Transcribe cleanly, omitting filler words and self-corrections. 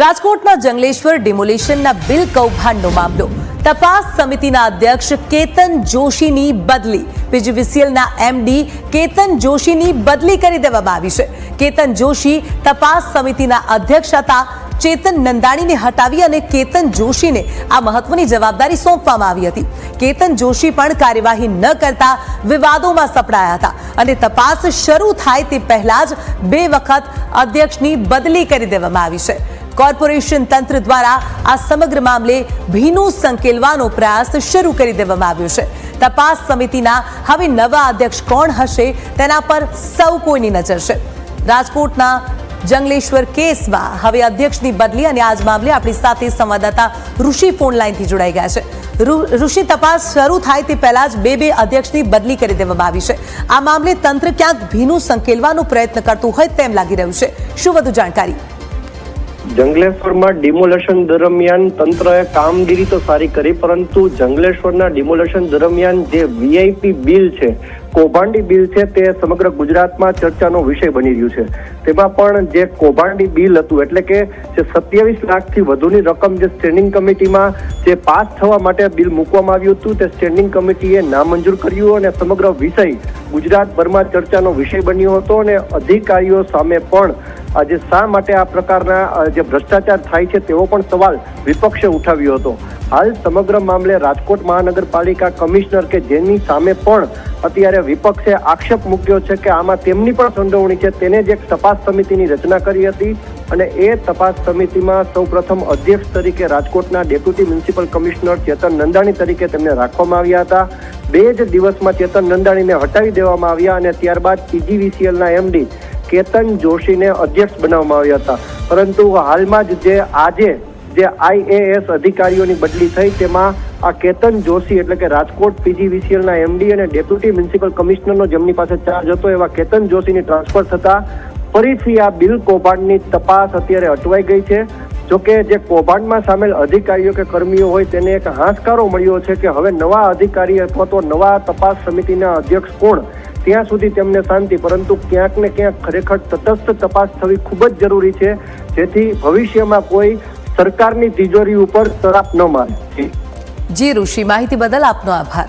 રાજકોટના જંગલેશ્વર ડિમોલિશનના બિલ કૌભાંડનો મામલો તપાસ સમિતિના અધ્યક્ષ કેતન જોશીની બદલી પીજીવીસીએલના એમડી કેતન જોશીની બદલી કરી દેવામાં આવી છે। કેતન જોશી તપાસ સમિતિના અધ્યક્ષ હતા। ચેતન નંદાણીને હટાવી અને કેતન જોશીને આ મહત્વની જવાબદારી સોંપવામાં આવી હતી। કેતન જોશી પણ કાર્યવાહી ન કરતા વિવાદોમાં સપડાયા હતા અને તપાસ શરૂ થાય તે પહેલા જ 2 વખત અધ્યક્ષની બદલી કરી દેવામાં આવી છે। કોર્પોરેશન તંત્ર દ્વારા આ સમગ્ર મામલે ભીનું સંકેલવાનો પ્રયાસ શરૂ કરી દેવામાં આવ્યો છે। તપાસ સમિતિના હવે નવા અધ્યક્ષ કોણ હશે તેના પર સૌ કોઈની નજર છે। રાજકોટના જંગલેશ્વર કેસમાં હવે અધ્યક્ષની બદલી અને આજ મામલે આપણી સાથે સંવાદદાતા ઋષિ ફોન લાઈનથી જોડાઈ ગયા છે। ઋષિ, તપાસ શરૂ થાય તે પહેલા જ 2 અધ્યક્ષની બદલી કરી દેવામાં આવી છે। આ મામલે તંત્ર ક્યાંક ભીનું સંકેલવાનો પ્રયત્ન કરતું હોય તેમ લાગી રહ્યું છે। શું વધુ જાણકારી? જંગલેશ્વરમાં ડિમોલેશન દરમિયાન તંત્રએ કામગીરી તો સારી કરી, પરંતુ જંગલેશ્વરના ડિમોલેશન દરમિયાન જે વીઆઈપી બિલ છે, કૌભાંડી બિલ છે, તે સમગ્ર ગુજરાતમાં ચર્ચાનો વિષય બની રહ્યું છે। તેમાં પણ જે કૌભાંડી બિલ હતું, એટલે કે જે 27 લાખથી વધુની રકમ જે સ્ટેન્ડિંગ કમિટીમાં જે પાસ થવા માટે બિલ મૂકવામાં આવ્યું હતું, તે સ્ટેન્ડિંગ કમિટીએ નામંજૂર કર્યું અને સમગ્ર વિષય ગુજરાતભરમાં ચર્ચાનો વિષય બન્યો હતો અને અધિકારીઓ સામે પણ આજે શા માટે આ પ્રકારના જે ભ્રષ્ટાચાર થાય છે તેવો પણ સવાલ વિપક્ષે ઉઠાવ્યો હતો। હાલ સમગ્ર મામલે રાજકોટ મહાનગરપાલિકા કમિશનર કે જેની સામે પણ અત્યારે વિપક્ષે આક્ષેપ મૂક્યો છે કે આમાં તેમની પણ સંડોવણી છે, તેને જ એક તપાસ સમિતિની રચના કરી હતી અને એ તપાસ સમિતિમાં સૌપ્રથમ અધ્યક્ષ તરીકે રાજકોટના ડેપ્યુટી મ્યુનિસિપલ કમિશનર ચેતન નંદાણી તરીકે તેમને રાખવામાં આવ્યા હતા। 2 જ દિવસમાં ચેતન નંદાણીને હટાવી દેવામાં આવ્યા અને ત્યારબાદ પીજીવીસીએલના એમડી કેતન જોશીને અધ્યક્ષ બનાવવામાં આવ્યા હતા। પરંતુ હાલમાં જ જે આજે જે આઈએએસ અધિકારીઓની બદલી થઈ તેમાં આ કેતન જોશી એટલે કે રાજકોટ પીજીવીસીએલના એમડી અને ડેપ્યુટી મ્યુનિસિપલ કમિશનરનો જેમની પાસે ચાર્જ હતો એવા કેતન જોશીની ટ્રાન્સફર થતા ફરીથી આ બિલ કૌભાંડની તપાસ અત્યારે અટવાઈ ગઈ છે। જોકે જે કૌભાંડમાં સામેલ અધિકારીઓ કે કર્મીઓ હોય તેને એક હાશકારો મળ્યો છે કે હવે નવા અધિકારી અથવા તો નવા તપાસ સમિતિના અધ્યક્ષ કોણ, ત્યાં સુધી તેમને શાંતિ, પરંતુ ક્યાંક ને ક્યાંક ખરેખર તટસ્થ તપાસ થવી ખૂબ જ જરૂરી છે, જેથી ભવિષ્યમાં કોઈ સરકારની તિજોરી ઉપર તરાપ ન મારે। જી ઋષિ, માહિતી બદલ આપનો આભાર।